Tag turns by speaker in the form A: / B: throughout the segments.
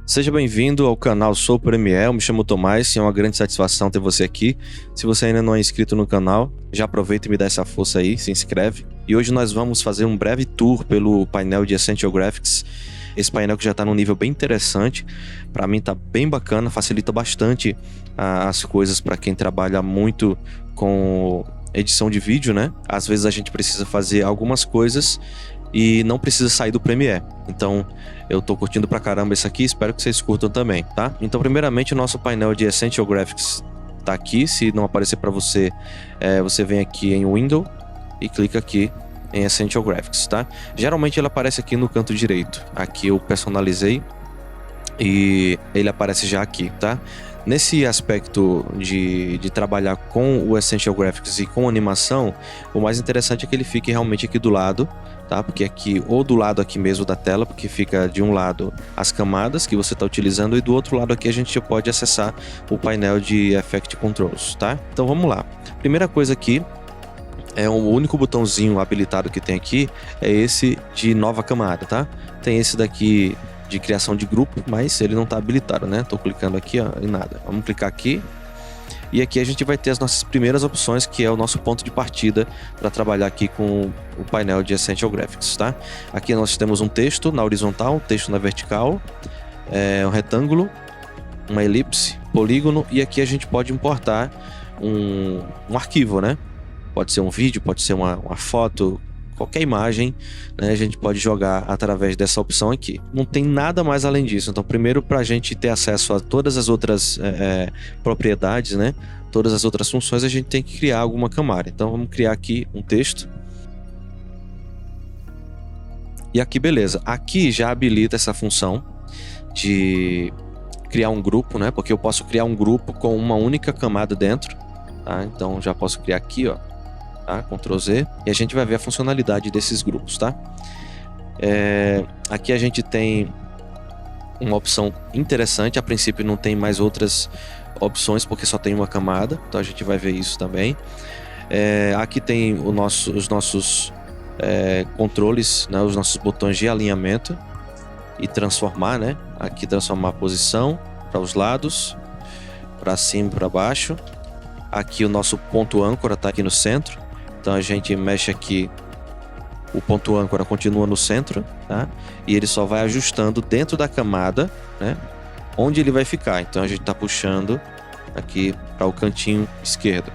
A: Seja bem-vindo ao canal Sou Premier, eu me chamo Tomás e é uma grande satisfação ter você aqui. Se você ainda não é inscrito no canal, já aproveita e me dá essa força aí, se inscreve. E hoje nós vamos fazer um breve tour pelo painel de Essential Graphics. Esse painel que já está num nível bem interessante, para mim tá bem bacana, facilita bastante as coisas para quem trabalha muito com edição de vídeo, né? Às vezes a gente precisa fazer algumas coisas e não precisa sair do Premiere. Então, eu tô curtindo pra caramba isso aqui, espero que vocês curtam também, tá? Então, primeiramente, o nosso painel de Essential Graphics tá aqui. Se não aparecer para você, você vem aqui em Window e clica aqui em Essential Graphics, tá? Geralmente ele aparece aqui no canto direito. Aqui eu personalizei e ele aparece já aqui, tá? Nesse aspecto de trabalhar com o Essential Graphics e com animação, o mais interessante é que ele fique realmente aqui do lado, tá? Porque aqui, ou do lado aqui mesmo da tela, porque fica de um lado as camadas que você está utilizando e do outro lado aqui a gente pode acessar o painel de Effect Controls, tá? Então vamos lá. Primeira coisa aqui, o único botãozinho habilitado que tem aqui é esse de nova camada, tá? Tem esse daqui de criação de grupo, mas ele não está habilitado, né? Tô clicando aqui, ó, e nada. Vamos clicar aqui. E aqui a gente vai ter as nossas primeiras opções, que é o nosso ponto de partida para trabalhar aqui com o painel de Essential Graphics, tá? Aqui nós temos um texto na horizontal, um texto na vertical, um retângulo, uma elipse, polígono, e aqui a gente pode importar um arquivo, né? Pode ser um vídeo, pode ser uma foto, qualquer imagem, né, a gente pode jogar através dessa opção aqui. Não tem nada mais além disso. Então, primeiro, para a gente ter acesso a todas as outras propriedades, né, todas as outras funções, a gente tem que criar alguma camada. Então, vamos criar aqui um texto. E aqui, beleza. Aqui já habilita essa função de criar um grupo, né, porque eu posso criar um grupo com uma única camada dentro. Tá? Então, já posso criar aqui, ó. Tá? Ctrl Z, e a gente vai ver a funcionalidade desses grupos, tá? Aqui a gente tem uma opção interessante. A princípio não tem mais outras opções porque só tem uma camada, então a gente vai ver isso também. Aqui tem os nossos controles, né? Os nossos botões de alinhamento e transformar, né? Aqui transformar a posição para os lados, para cima e para baixo. Aqui o nosso ponto âncora está aqui no centro. Então a gente mexe aqui, o ponto âncora continua no centro, tá? E ele só vai ajustando dentro da camada, né? Onde ele vai ficar. Então a gente está puxando aqui para o cantinho esquerdo.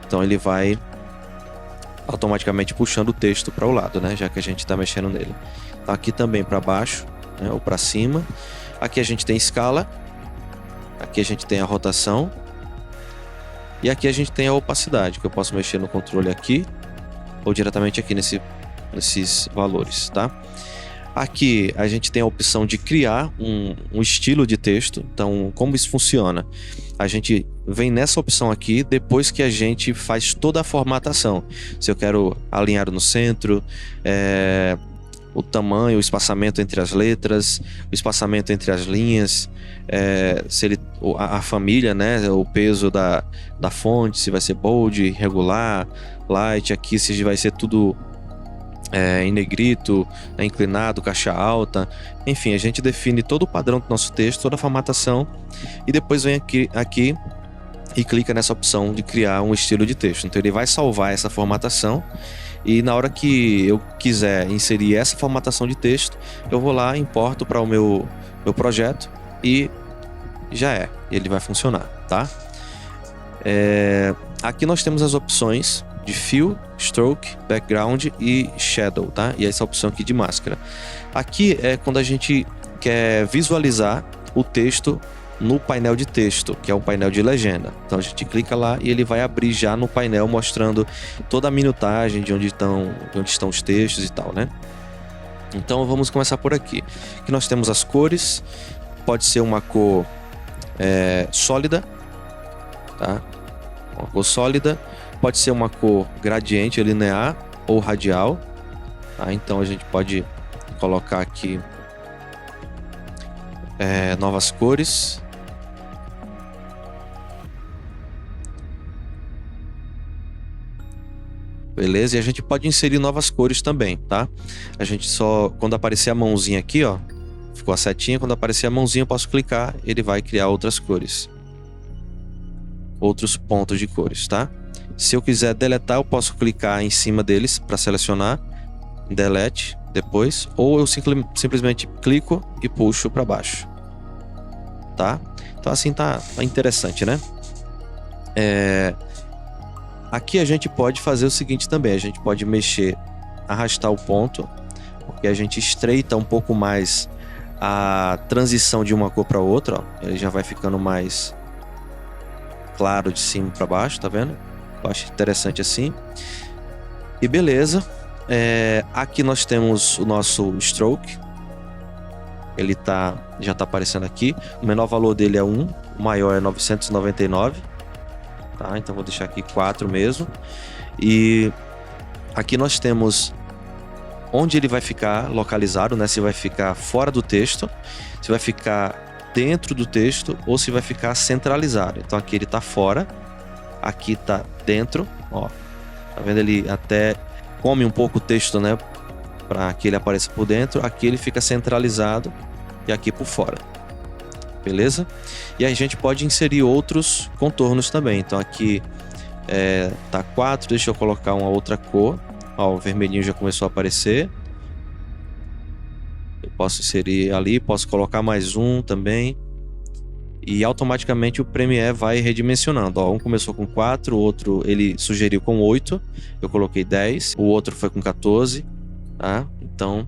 A: Então ele vai automaticamente puxando o texto para o lado, né? Já que a gente está mexendo nele. Então, aqui também para baixo, né? Ou para cima. Aqui a gente tem escala. Aqui a gente tem a rotação. E aqui a gente tem a opacidade, que eu posso mexer no controle aqui ou diretamente aqui nesses valores, tá? Aqui a gente tem a opção de criar um estilo de texto. Então, como isso funciona? A gente vem nessa opção aqui depois que a gente faz toda a formatação. Se eu quero alinhar no centro, o tamanho, o espaçamento entre as letras, o espaçamento entre as linhas, se a família, né, o peso da fonte, se vai ser bold, regular, light, aqui se vai ser tudo em negrito, inclinado, caixa alta, enfim, a gente define todo o padrão do nosso texto, toda a formatação, e depois vem aqui e clica nessa opção de criar um estilo de texto. Então ele vai salvar essa formatação. E na hora que eu quiser inserir essa formatação de texto, eu vou lá, importo para o meu projeto e já ele vai funcionar, tá? Aqui nós temos as opções de Fill, Stroke, Background e Shadow, tá? E essa opção aqui de máscara. Aqui é quando a gente quer visualizar o texto no painel de texto, que é o painel de legenda. Então a gente clica lá e ele vai abrir já no painel mostrando toda a minutagem de onde estão os textos e tal, né? Então vamos começar por aqui. Aqui nós temos as cores. Pode ser uma cor sólida, tá? Uma cor sólida. Pode ser uma cor gradiente, linear ou radial, tá? Então a gente pode colocar aqui novas cores. Beleza? E a gente pode inserir novas cores também, tá? A gente só, quando aparecer a mãozinha aqui, ó, ficou a setinha. Quando aparecer a mãozinha eu posso clicar, ele vai criar outras cores, outros pontos de cores, tá? Se eu quiser deletar, eu posso clicar em cima deles para selecionar, delete depois, ou eu simplesmente clico e puxo para baixo, tá? Então assim tá interessante, né? Aqui a gente pode fazer o seguinte também, a gente pode mexer, arrastar o ponto, porque a gente estreita um pouco mais a transição de uma cor para outra, ó. Ele já vai ficando mais claro de cima para baixo, tá vendo? Eu acho interessante assim. E beleza. Aqui nós temos o nosso stroke. Ele já tá aparecendo aqui. O menor valor dele é 1, o maior é 999. Tá? Então vou deixar aqui 4 mesmo. E aqui nós temos onde ele vai ficar localizado, né? Se vai ficar fora do texto, se vai ficar dentro do texto ou se vai ficar centralizado. Então aqui ele tá fora, aqui tá dentro, ó. Tá vendo? Ele até come um pouco o texto, né? Para que ele apareça por dentro. Aqui ele fica centralizado e aqui por fora. Beleza? E aí a gente pode inserir outros contornos também. Então aqui tá 4, deixa eu colocar uma outra cor. Ó, o vermelhinho já começou a aparecer. Eu posso inserir ali, posso colocar mais um também. E automaticamente o Premiere vai redimensionando. Ó, um começou com 4, o outro ele sugeriu com 8. Eu coloquei 10. O outro foi com 14. Tá? Então,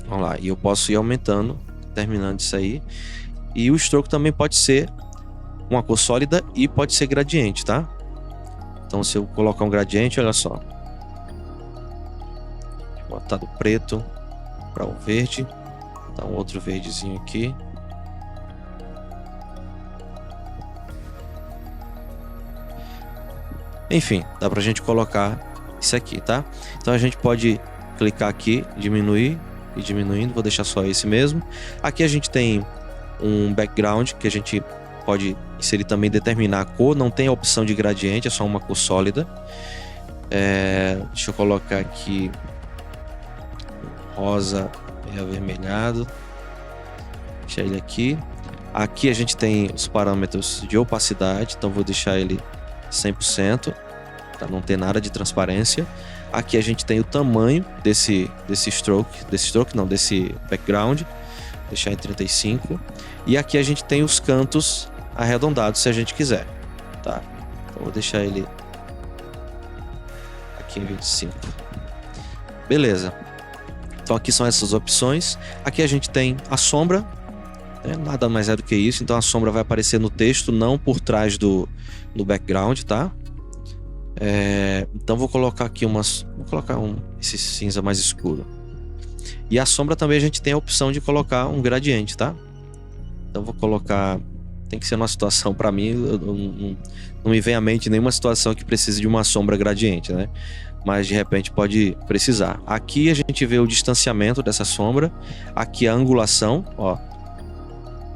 A: vamos lá. E eu posso ir aumentando, terminando isso aí. E o stroke também pode ser uma cor sólida e pode ser gradiente, tá? Então se eu colocar um gradiente, olha só. Vou botar do preto para o verde. Tá um outro verdezinho aqui. Enfim, dá pra gente colocar isso aqui, tá? Então a gente pode clicar aqui, diminuir e diminuindo. Vou deixar só esse mesmo. Aqui a gente tem um background que a gente pode inserir também, determinar a cor. Não tem a opção de gradiente, é só uma cor sólida. Deixa eu colocar aqui rosa e avermelhado. Deixar ele aqui. Aqui a gente tem os parâmetros de opacidade, então vou deixar ele 100% para não ter nada de transparência. Aqui a gente tem o tamanho desse background, deixar em 35. E aqui a gente tem os cantos arredondados se a gente quiser, tá? Então vou deixar ele aqui em 25. Beleza. Então aqui são essas opções. Aqui a gente tem a sombra, né? Nada mais é do que isso. Então a sombra vai aparecer no texto, não por trás do background, tá? Então vou colocar aqui esse cinza mais escuro. E a sombra também a gente tem a opção de colocar um gradiente, tá? Então vou colocar, tem que ser uma situação, para mim não me vem à mente nenhuma situação que precise de uma sombra gradiente, né? Mas de repente pode precisar. Aqui a gente vê o distanciamento dessa sombra, aqui a angulação, ó,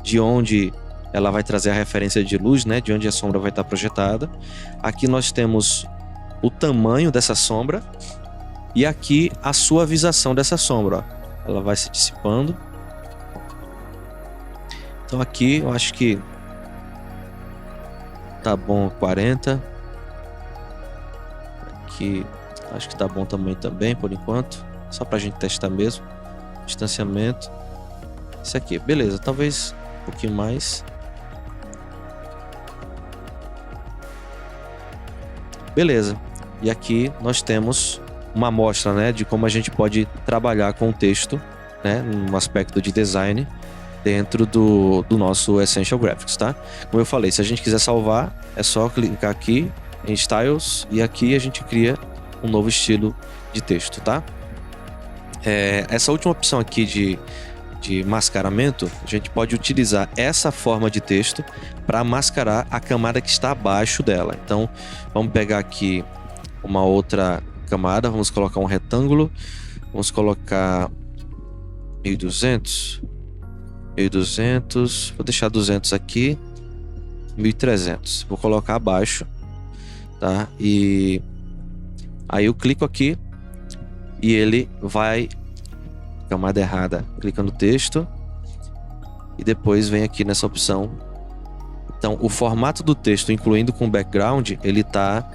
A: de onde ela vai trazer a referência de luz, né? De onde a sombra vai estar projetada. Aqui nós temos o tamanho dessa sombra e aqui a suavização dessa sombra, ó. Ela vai se dissipando. Então aqui eu acho que tá bom 40. Aqui acho que tá bom também por enquanto. Só pra gente testar mesmo. Distanciamento. Isso aqui, beleza. Talvez um pouquinho mais. Beleza. E aqui nós temos uma amostra, né, de como a gente pode trabalhar com o texto, né, no aspecto de design dentro do nosso Essential Graphics, tá? Como eu falei, se a gente quiser salvar, é só clicar aqui em Styles e aqui a gente cria um novo estilo de texto, tá? Essa última opção aqui de mascaramento, a gente pode utilizar essa forma de texto para mascarar a camada que está abaixo dela. Então, vamos pegar aqui uma outra camada, vamos colocar um retângulo, vamos colocar 1200, vou deixar 200 aqui, 1300, vou colocar abaixo, tá? E aí eu clico aqui e ele vai, camada errada, clica no texto, e depois vem aqui nessa opção. Então, o formato do texto, incluindo com background, ele está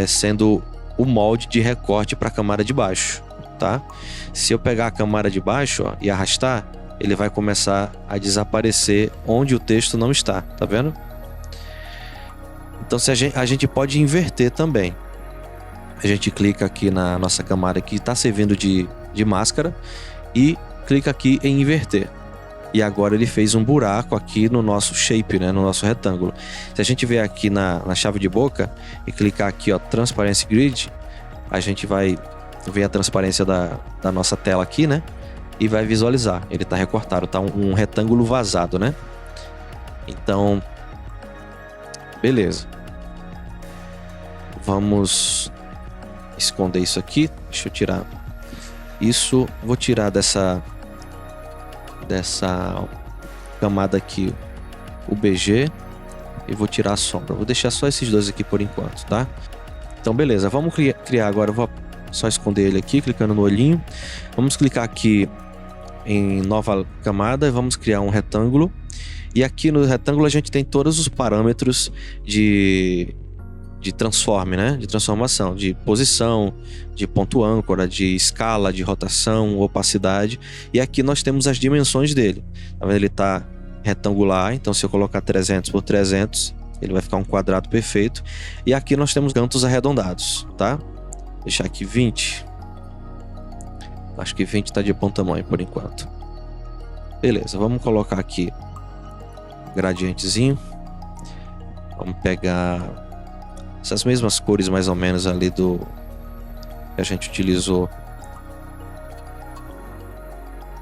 A: sendo o molde de recorte para a camada de baixo, tá? Se eu pegar a camada de baixo, ó, e arrastar, ele vai começar a desaparecer onde o texto não está, tá vendo? Então, a gente pode inverter também. A gente clica aqui na nossa camada que está servindo de máscara e clica aqui em inverter. E agora ele fez um buraco aqui no nosso shape, né, no nosso retângulo. Se a gente vier aqui na chave de boca e clicar aqui, ó, Transparency Grid, a gente vai ver a transparência da nossa tela aqui, né? E vai visualizar. Ele está recortado, tá um retângulo vazado, né? Então, beleza. Vamos esconder isso aqui. Deixa eu tirar isso. Vou tirar dessa camada aqui o BG e vou tirar a sombra. Vou deixar só esses dois aqui por enquanto, tá? Então beleza, vamos criar agora. Eu vou só esconder ele aqui, clicando no olhinho. Vamos clicar aqui em nova camada e vamos criar um retângulo. E aqui no retângulo a gente tem todos os parâmetros de transforme, né? De transformação, de posição, de ponto âncora, de escala, de rotação, opacidade. E aqui nós temos as dimensões dele. Tá vendo? Ele está retangular, então se eu colocar 300 por 300, ele vai ficar um quadrado perfeito. E aqui nós temos cantos arredondados, tá? Vou deixar aqui 20. Acho que 20 está de bom tamanho por enquanto. Beleza, vamos colocar aqui gradientezinho. Vamos pegar essas mesmas cores mais ou menos ali do que a gente utilizou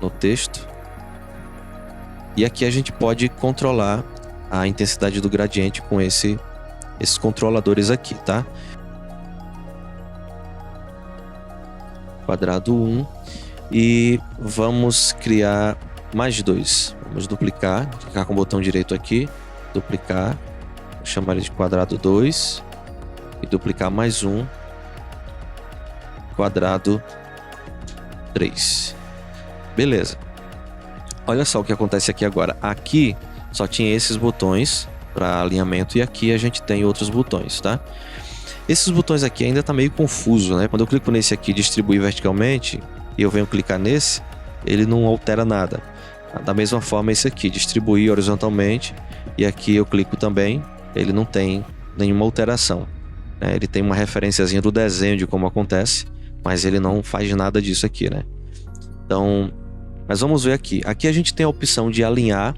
A: no texto. E aqui a gente pode controlar a intensidade do gradiente com esses controladores aqui, tá? Quadrado 1 e vamos criar mais dois. Vamos duplicar, clicar com o botão direito aqui, duplicar, vou chamar ele de quadrado 2. E duplicar mais um, quadrado 3. Beleza. Olha só o que acontece aqui agora. Aqui só tinha esses botões para alinhamento e aqui a gente tem outros botões, tá? Esses botões aqui ainda tá meio confuso, né? Quando eu clico nesse aqui, distribuir verticalmente, e eu venho clicar nesse, ele não altera nada. Da mesma forma esse aqui, distribuir horizontalmente, e aqui eu clico também, ele não tem nenhuma alteração. Ele tem uma referenciazinha do desenho de como acontece, mas ele não faz nada disso aqui, né? Então, mas vamos ver aqui. Aqui a gente tem a opção de alinhar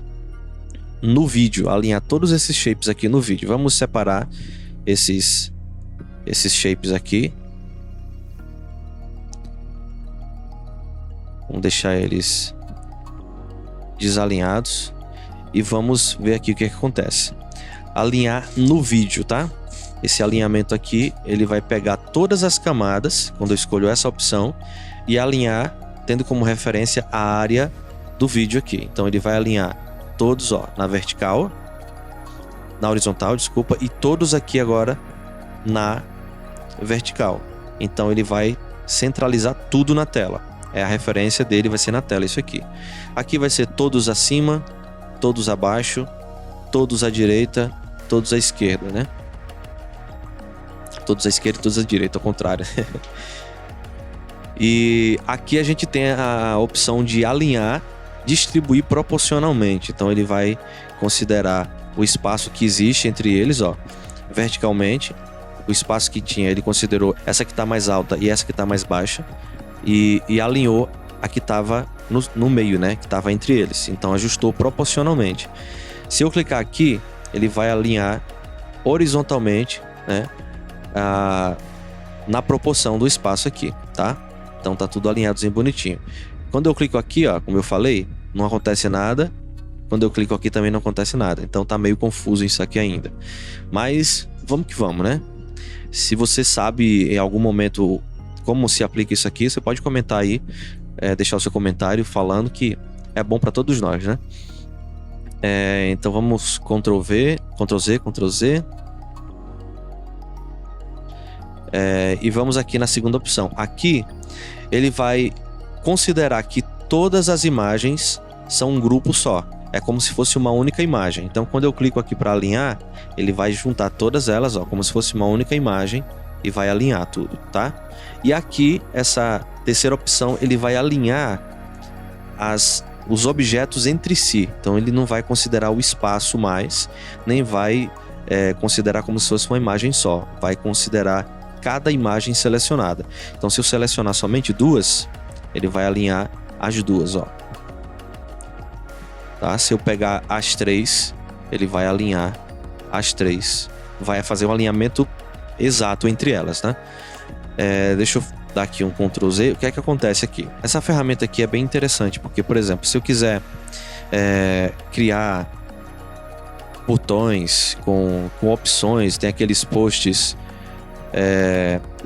A: no vídeo, alinhar todos esses shapes aqui no vídeo. Vamos separar esses shapes aqui. Vamos deixar eles desalinhados e vamos ver aqui o que acontece. Alinhar no vídeo, tá? Esse alinhamento aqui, ele vai pegar todas as camadas, quando eu escolho essa opção, e alinhar, tendo como referência a área do vídeo aqui. Então ele vai alinhar todos, ó, na vertical, na horizontal, desculpa, e todos aqui agora na vertical. Então ele vai centralizar tudo na tela. A referência dele vai ser na tela, isso aqui. Aqui vai ser todos acima, todos abaixo, todos à direita, todos à esquerda, né? Todos à esquerda e todos à direita, ao contrário. E aqui a gente tem a opção de alinhar, distribuir proporcionalmente. Então ele vai considerar o espaço que existe entre eles, ó, verticalmente. O espaço que tinha, ele considerou essa que está mais alta e essa que está mais baixa. E alinhou a que estava no meio, né? Que estava entre eles. Então ajustou proporcionalmente. Se eu clicar aqui, ele vai alinhar horizontalmente, né? Na proporção do espaço aqui, tá? Então tá tudo alinhadozinho bonitinho. Quando eu clico aqui, ó, como eu falei, não acontece nada. Quando eu clico aqui também não acontece nada. Então tá meio confuso isso aqui ainda. Mas vamos que vamos, né? Se você sabe em algum momento como se aplica isso aqui, você pode comentar aí, deixar o seu comentário falando que é bom para todos nós, né? Então vamos Ctrl V, Ctrl Z, Ctrl Z. E vamos aqui na segunda opção. Aqui ele vai considerar que todas as imagens são um grupo só. é como se fosse uma única imagem. Então, quando eu clico aqui para alinhar, ele vai juntar todas elas, ó, como se fosse uma única imagem e vai alinhar tudo, tá? E aqui, essa terceira opção, ele vai alinhar os objetos entre si. Então, ele não vai considerar o espaço mais, nem vai considerar como se fosse uma imagem só. Vai considerar cada imagem selecionada. Então, se eu selecionar somente duas, ele vai alinhar as duas, ó. Tá? Se eu pegar as três, ele vai alinhar as três. Vai fazer um alinhamento exato entre elas, né? Deixa eu dar aqui um Ctrl Z. O que é que acontece aqui? Essa ferramenta aqui é bem interessante, porque, por exemplo, se eu quiser criar botões com opções, tem aqueles posts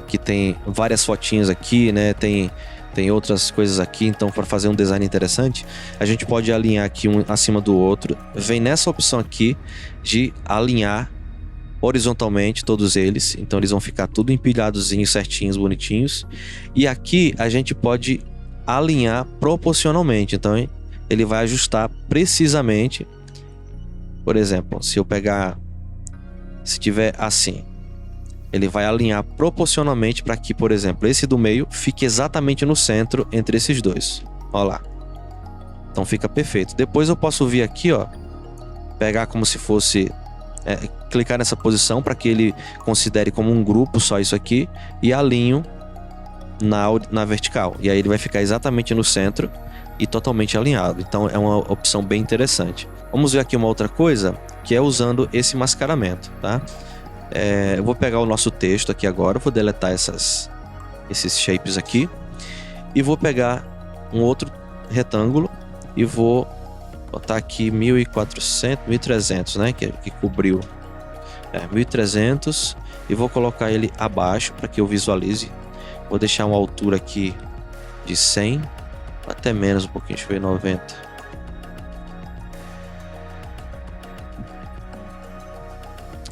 A: que tem várias fotinhas aqui, né? Tem outras coisas aqui, então para fazer um design interessante, a gente pode alinhar aqui um acima do outro. Vem nessa opção aqui de alinhar horizontalmente todos eles, então eles vão ficar tudo empilhadozinhos, certinhos, bonitinhos. E aqui a gente pode alinhar proporcionalmente, então ele vai ajustar precisamente. Por exemplo, se tiver assim, ele vai alinhar proporcionalmente para que, por exemplo, esse do meio fique exatamente no centro entre esses dois. Olha lá. Então fica perfeito. Depois eu posso vir aqui, ó, pegar como se fosse clicar nessa posição para que ele considere como um grupo só isso aqui e alinho na vertical. E aí ele vai ficar exatamente no centro e totalmente alinhado. Então é uma opção bem interessante. Vamos ver aqui uma outra coisa, que é usando esse mascaramento, tá? Eu vou pegar o nosso texto aqui agora, vou deletar esses shapes aqui e vou pegar um outro retângulo e vou botar aqui 1400, 1300, né, que cobriu 1300, e vou colocar ele abaixo para que eu visualize. Vou deixar uma altura aqui de 100, até menos um pouquinho, deixa eu ver, 90.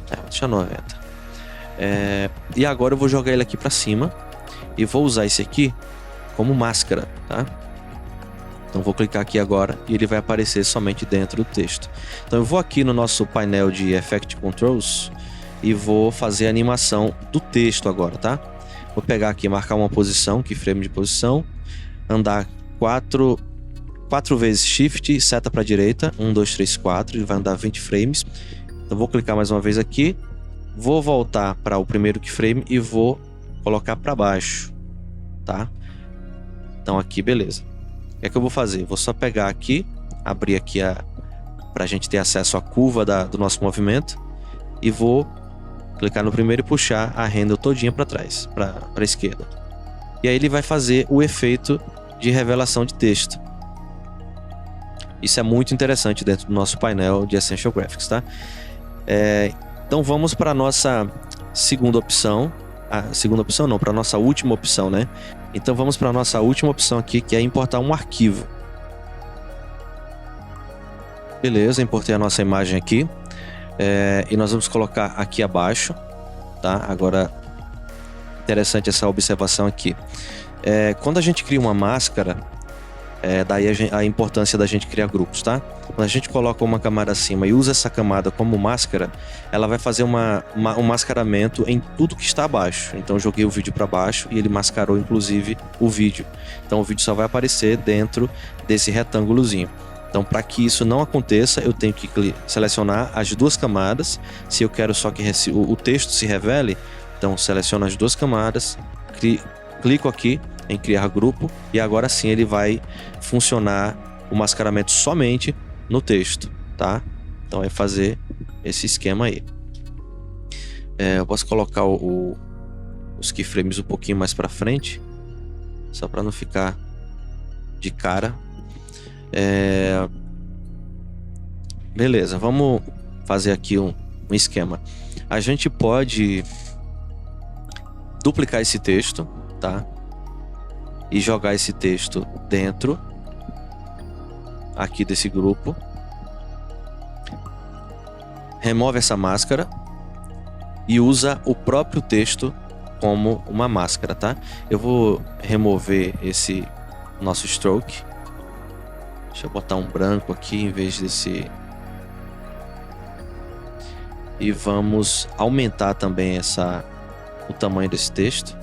A: Vou deixar 90. E agora eu vou jogar ele aqui para cima e vou usar esse aqui como máscara, tá? Então vou clicar aqui agora e ele vai aparecer somente dentro do texto. Então eu vou aqui no nosso painel de Effect Controls e vou fazer a animação do texto agora, tá? Vou pegar aqui, marcar uma posição, keyframe de posição, andar 4 vezes Shift, seta para a direita, 1, 2, 3, 4, ele vai andar 20 frames. Então vou clicar mais uma vez aqui, vou voltar para o primeiro keyframe e vou colocar para baixo, tá? Então aqui, beleza. O que é que eu vou fazer? Vou só pegar aqui, abrir aqui para a gente ter acesso à curva do nosso movimento e vou clicar no primeiro e puxar a handle todinha para trás, para a esquerda. E aí ele vai fazer o efeito de revelação de texto. Isso é muito interessante dentro do nosso painel de Essential Graphics, tá? Então vamos para a nossa segunda opção. Segunda opção não, para a nossa última opção, né? Então vamos para a nossa última opção aqui, que é importar um arquivo. Beleza, importei a nossa imagem aqui. E nós vamos colocar aqui abaixo, tá? Agora, interessante essa observação aqui. Quando a gente cria uma máscara, daí a importância da gente criar grupos, tá? Quando a gente coloca uma camada acima e usa essa camada como máscara, ela vai fazer um mascaramento em tudo que está abaixo. Então eu joguei o vídeo para baixo e ele mascarou inclusive o vídeo. Então o vídeo só vai aparecer dentro desse retângulozinho. Então para que isso não aconteça, eu tenho que selecionar as duas camadas. Se eu quero só que o texto se revele, então seleciono as duas camadas, clico aqui em criar grupo e agora sim ele vai funcionar o mascaramento somente no texto, tá? Então é fazer esse esquema aí. Eu posso colocar os keyframes um pouquinho mais para frente, só para não ficar de cara. Beleza, vamos fazer aqui um esquema. A gente pode duplicar esse texto, tá? E jogar esse texto dentro aqui desse grupo. Remove essa máscara e usa o próprio texto como uma máscara, tá? Eu vou remover esse nosso stroke. Deixa eu botar um branco aqui em vez desse. E vamos aumentar também o tamanho desse texto.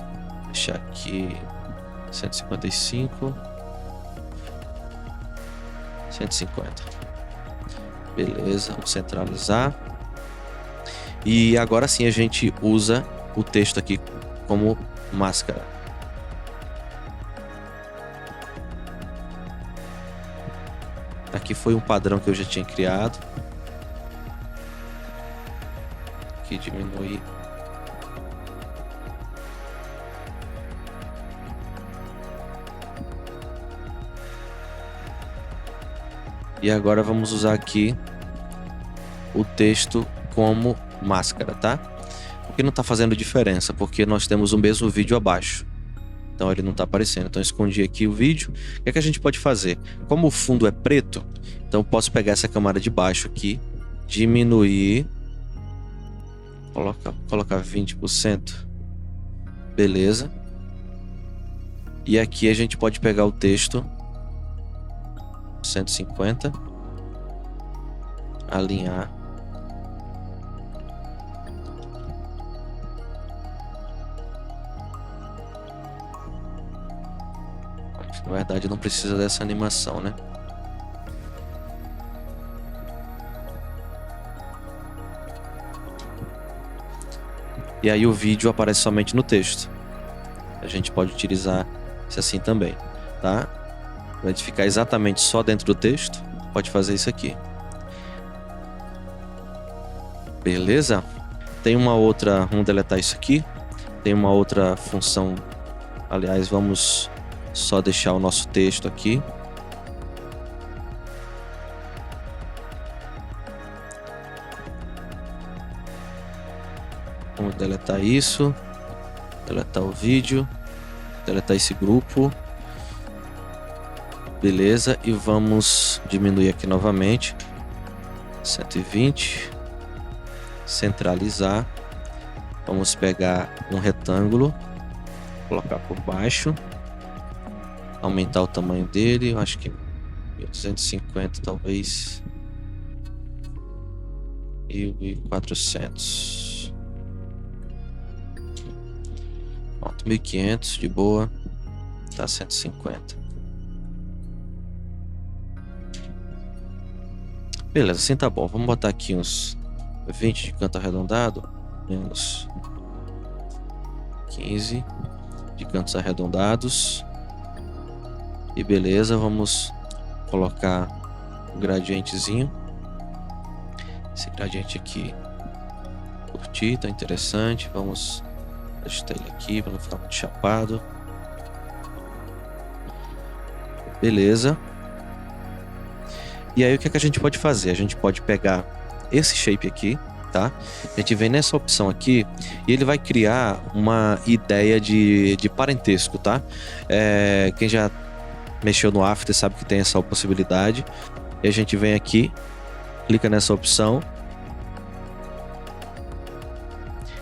A: Deixar aqui 155. 150. Beleza, vamos centralizar. E agora sim a gente usa o texto aqui como máscara. Aqui foi um padrão que eu já tinha criado. Aqui diminuir. E agora vamos usar aqui o texto como máscara, tá? Porque não está fazendo diferença, porque nós temos o mesmo vídeo abaixo. Então ele não está aparecendo. Então eu escondi aqui o vídeo. O que é que a gente pode fazer? Como o fundo é preto, então eu posso pegar essa camada de baixo aqui, diminuir, colocar 20%. Beleza. E aqui a gente pode pegar o texto 150, alinhar. Na verdade não precisa dessa animação, né? E aí o vídeo aparece somente no texto. A gente pode utilizar isso assim também, tá? Para gente ficar exatamente só dentro do texto, pode fazer isso aqui. Beleza? Tem uma outra, vamos deletar isso aqui. Tem uma outra função. Aliás, vamos só deixar o nosso texto aqui. Vamos deletar isso. Deletar o vídeo. Deletar esse grupo. Beleza. E vamos diminuir aqui novamente. 120. Centralizar. Vamos pegar um retângulo. Colocar por baixo. Aumentar o tamanho dele, eu acho que 1250 talvez. E 1400. Pronto, 1500 de boa. Tá 150. Beleza, assim tá bom. Vamos botar aqui uns 20 de canto arredondado. Menos 15 de cantos arredondados. E beleza, vamos colocar um gradientezinho. Esse gradiente aqui, curti, tá interessante. Vamos ajustar ele aqui para não ficar muito chapado. Beleza. E aí o que é que a gente pode fazer? A gente pode pegar esse shape aqui, tá? A gente vem nessa opção aqui e ele vai criar uma ideia de parentesco, tá? Quem já mexeu no After sabe que tem essa possibilidade. E a gente vem aqui, clica nessa opção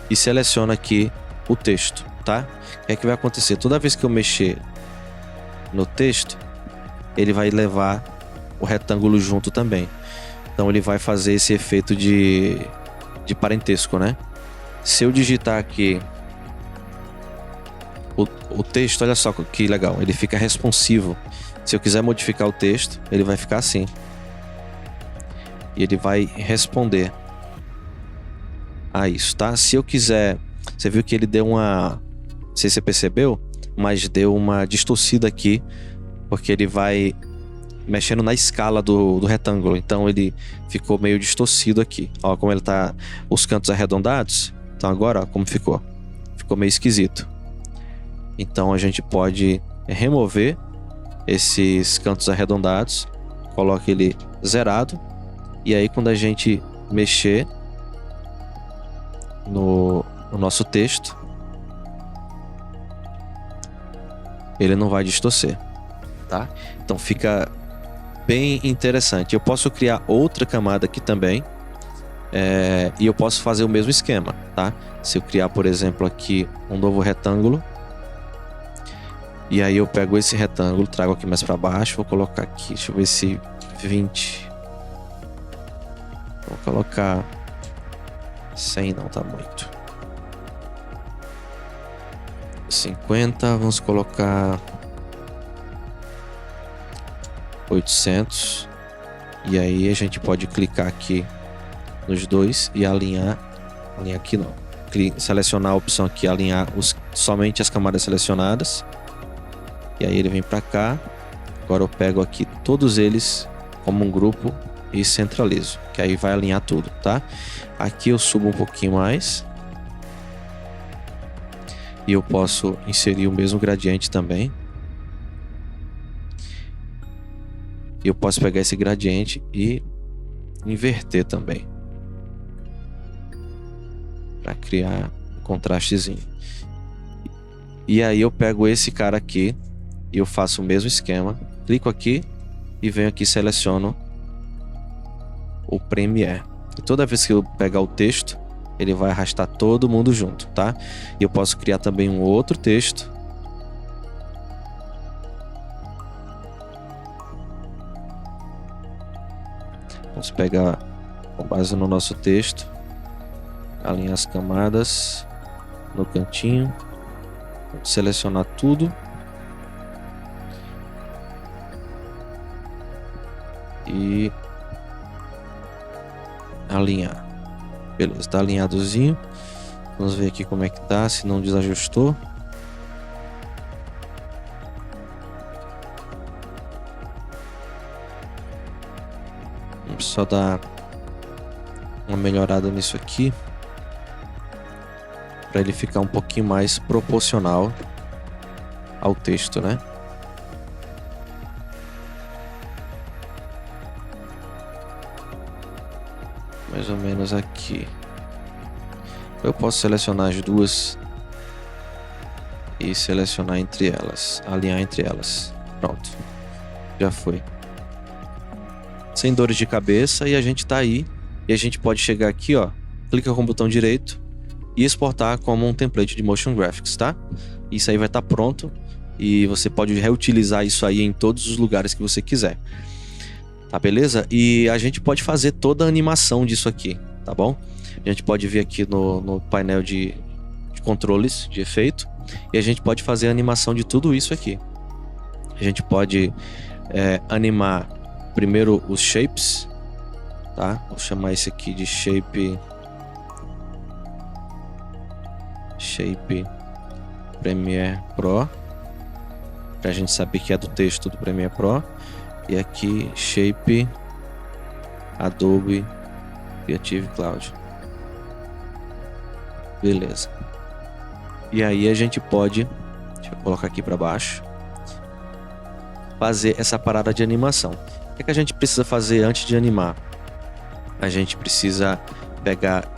A: e seleciona aqui o texto, tá? O que é que vai acontecer? Toda vez que eu mexer no texto, ele vai levar o retângulo junto também. Então ele vai fazer esse efeito de parentesco, né? Se eu digitar aqui o texto, olha só que legal, ele fica responsivo. Se eu quiser modificar o texto, ele vai ficar assim. E ele vai responder a isso, tá? Se eu quiser... Você viu que ele deu uma... Não sei se você percebeu, mas deu uma distorcida aqui, porque ele vai mexendo na escala do retângulo. Então ele ficou meio distorcido aqui. Ó, como ele tá... Os cantos arredondados. Então agora, ó, como ficou. Ficou meio esquisito. Então a gente pode remover esses cantos arredondados, coloca ele zerado, e aí quando a gente mexer no nosso texto, ele não vai distorcer, tá? Então fica bem interessante. Eu posso criar outra camada aqui também, e eu posso fazer o mesmo esquema, tá? Se eu criar, por exemplo, aqui um novo retângulo, E aí eu pego esse retângulo, trago aqui mais para baixo, vou colocar aqui, deixa eu ver se 20. Vou colocar 100, não tá muito. 50, vamos colocar 800. E aí a gente pode clicar aqui nos dois e alinhar aqui não. Selecionar a opção aqui, alinhar somente as camadas selecionadas. E aí ele vem para cá. Agora eu pego aqui todos eles como um grupo e centralizo, que aí vai alinhar tudo, tá? Aqui eu subo um pouquinho mais. E eu posso inserir o mesmo gradiente também. E eu posso pegar esse gradiente e inverter também, para criar um contrastezinho. E aí eu pego esse cara aqui e eu faço o mesmo esquema. Clico aqui e venho aqui e seleciono o Premiere. E toda vez que eu pegar o texto, ele vai arrastar todo mundo junto, tá? E eu posso criar também um outro texto. Vamos pegar com base no nosso texto, alinhar as camadas no cantinho, selecionar tudo e alinhar. Beleza, tá alinhadozinho. Vamos ver aqui como é que tá, se não desajustou. Vamos só dar uma melhorada nisso aqui, para ele ficar um pouquinho mais proporcional ao texto, né? Mais ou menos aqui. Eu posso selecionar as duas e selecionar entre elas, alinhar entre elas. Pronto, já foi. Sem dores de cabeça, e a gente tá aí. E a gente pode chegar aqui, ó, clica com o botão direito e exportar como um template de Motion Graphics, tá? Isso aí vai estar pronto e você pode reutilizar isso aí em todos os lugares que você quiser. Tá, beleza? E a gente pode fazer toda a animação disso aqui, tá bom? A gente pode vir aqui no painel de controles de efeito e a gente pode fazer a animação de tudo isso aqui. A gente pode animar primeiro os shapes, tá? Vou chamar esse aqui de shape Premiere Pro, pra gente saber que é do texto do Premiere Pro. E aqui shape Adobe Creative Cloud. Beleza. E aí a gente pode, deixa eu colocar aqui para baixo, fazer essa parada de animação. O que é que a gente precisa fazer antes de animar? A gente precisa pegar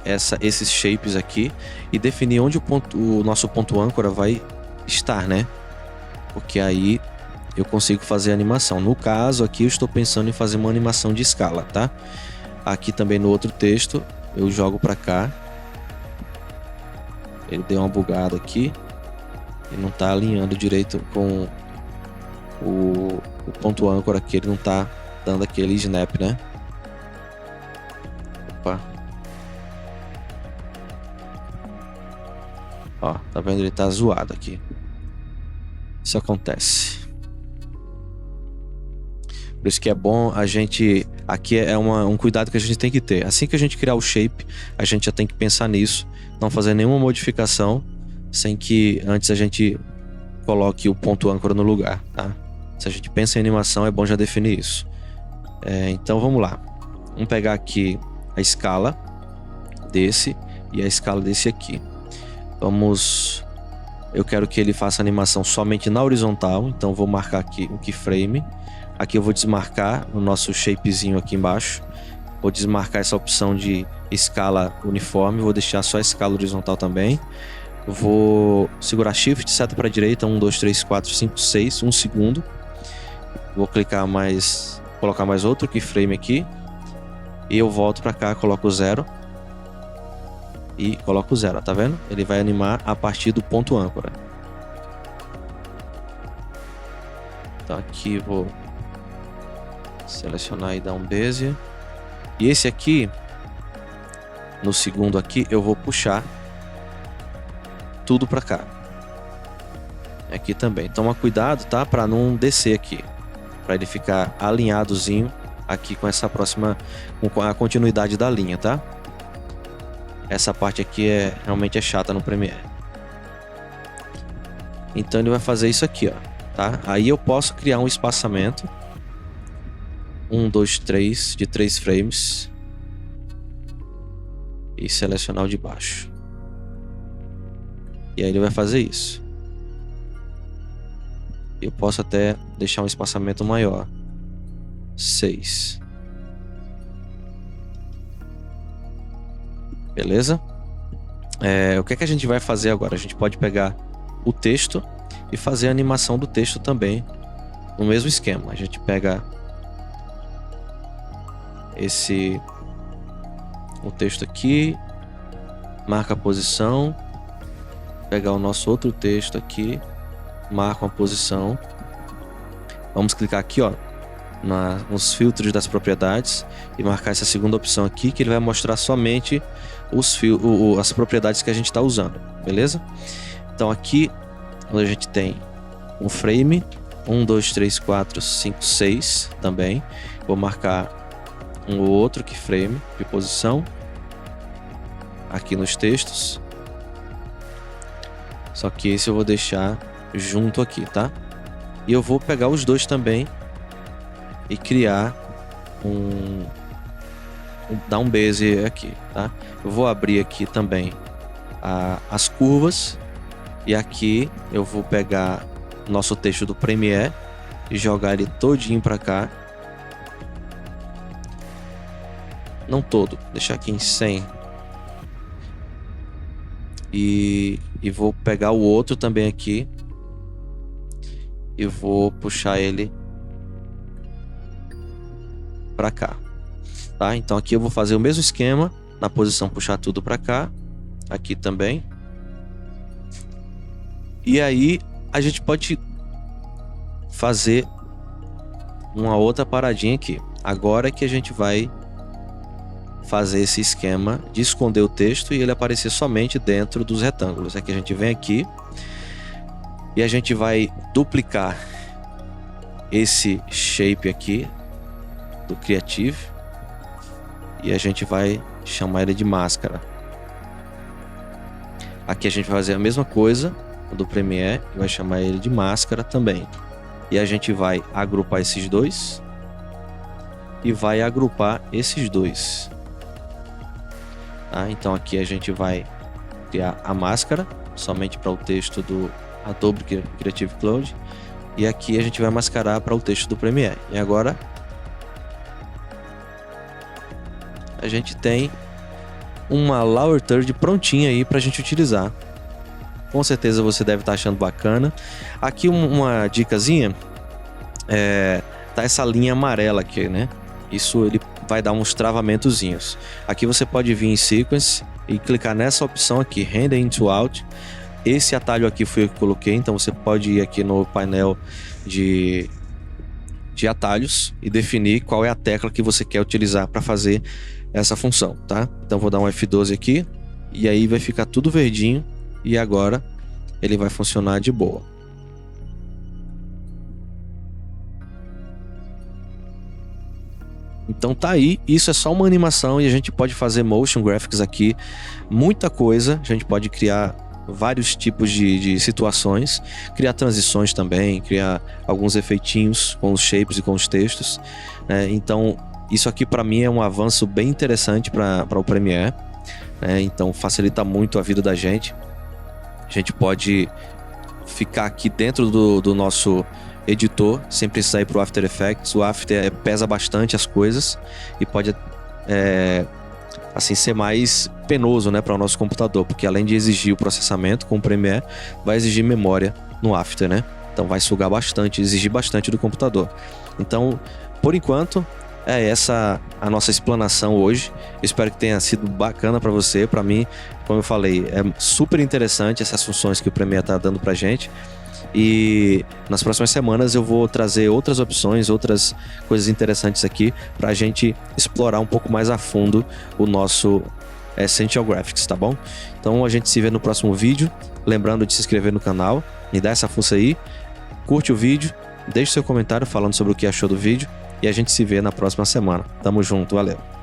A: esses shapes aqui e definir onde o nosso ponto âncora vai estar, né? Porque aí eu consigo fazer a animação. No caso aqui eu estou pensando em fazer uma animação de escala, tá? Aqui também no outro texto eu jogo para cá. Ele deu uma bugada aqui e não tá alinhando direito com o ponto âncora aqui. Ele não tá dando aquele snap, né? Opa. Ó, tá vendo? Ele tá zoado aqui. Isso acontece. Por isso que é bom a gente... Aqui é um cuidado que a gente tem que ter. Assim que a gente criar o shape, a gente já tem que pensar nisso. Não fazer nenhuma modificação sem que antes a gente coloque o ponto âncora no lugar, tá? Se a gente pensa em animação, é bom já definir isso. Então vamos lá. Vamos pegar aqui a escala desse e a escala desse aqui. Eu quero que ele faça animação somente na horizontal, então vou marcar aqui um keyframe. Aqui eu vou desmarcar o nosso shapezinho aqui embaixo. Vou desmarcar essa opção de escala uniforme, vou deixar só a escala horizontal também. Vou segurar Shift, seta para a direita, 1, 2, 3, 4, 5, 6, 1 segundo. Vou clicar mais, colocar mais outro keyframe aqui. E eu volto para cá, coloco 0. E coloco 0, tá vendo? Ele vai animar a partir do ponto âncora. Então aqui vou selecionar e dar um Bezier. E esse aqui, no segundo aqui, eu vou puxar tudo para cá. Aqui também. Toma cuidado, tá? Para não descer aqui. Para ele ficar alinhadozinho aqui com essa próxima, com a continuidade da linha, tá? Essa parte aqui realmente é chata no Premiere. Então ele vai fazer isso aqui, ó, tá? Aí eu posso criar um espaçamento 1, 2, 3 de 3 frames e selecionar o de baixo. E aí ele vai fazer isso. Eu posso até deixar um espaçamento maior, 6. Beleza? O que é que a gente vai fazer agora? A gente pode pegar o texto e fazer a animação do texto também no mesmo esquema. A gente pega o texto aqui, marca a posição, pegar o nosso outro texto aqui, marca uma posição. Vamos clicar aqui, ó, nos filtros das propriedades e marcar essa segunda opção aqui, que ele vai mostrar somente as propriedades que a gente está usando, beleza? Então aqui a gente tem um frame 1, 2, 3, 4, 5, 6 também. Vou marcar um outro keyframe de posição aqui nos textos, só que esse eu vou deixar junto aqui, tá? E eu vou pegar os dois também e criar dar um Bezier aqui, tá? Eu vou abrir aqui também as curvas e aqui eu vou pegar nosso texto do Premiere e jogar ele todinho para cá. Não todo, deixar aqui em 100. E vou pegar o outro também aqui e vou puxar ele para cá, tá? Então aqui eu vou fazer o mesmo esquema na posição, puxar tudo para cá, aqui também. E aí a gente pode fazer uma outra paradinha aqui. Agora que a gente vai fazer esse esquema de esconder o texto e ele aparecer somente dentro dos retângulos. Aqui a gente vem aqui e a gente vai duplicar esse shape aqui do Creative e a gente vai chamar ele de máscara. Aqui a gente vai fazer a mesma coisa do Premiere e vai chamar ele de máscara também. E a gente vai agrupar esses dois e vai agrupar esses dois. Tá? Então aqui a gente vai criar a máscara somente para o texto do Adobe Creative Cloud e aqui a gente vai mascarar para o texto do Premiere. E agora a gente tem uma Lower Third prontinha aí para a gente utilizar. Com certeza você deve estar achando bacana. Aqui uma dicasinha, tá essa linha amarela aqui, né? Isso ele vai dar uns travamentozinhos. Aqui você pode vir em Sequence e clicar nessa opção aqui, Render into Out. Esse atalho aqui foi eu que coloquei, então você pode ir aqui no painel de atalhos e definir qual é a tecla que você quer utilizar para fazer essa função, tá? Então vou dar um F12 aqui e aí vai ficar tudo verdinho e agora ele vai funcionar de boa. Então tá aí, isso é só uma animação e a gente pode fazer motion graphics aqui, muita coisa, a gente pode criar vários tipos de situações, criar transições também, criar alguns efeitinhos com os shapes e com os textos, né? Então isso aqui para mim é um avanço bem interessante para o Premiere, né? Então facilita muito a vida da gente. A gente pode ficar aqui dentro do nosso editor sem precisar ir para o After Effects. O After pesa bastante as coisas e pode assim ser mais penoso, né, para o nosso computador, porque além de exigir o processamento com o Premiere, vai exigir memória no After, né? Então vai sugar bastante, exigir bastante do computador. Então, por enquanto, é essa a nossa explanação hoje. Espero que tenha sido bacana para você. Para mim, como eu falei, é super interessante essas funções que o Premiere está dando pra gente. E nas próximas semanas eu vou trazer outras opções, outras coisas interessantes aqui pra gente explorar um pouco mais a fundo o nosso Essential Graphics, tá bom? Então a gente se vê no próximo vídeo. Lembrando de se inscrever no canal, me dá essa força aí, curte o vídeo, deixe seu comentário falando sobre o que achou do vídeo e a gente se vê na próxima semana. Tamo junto, valeu!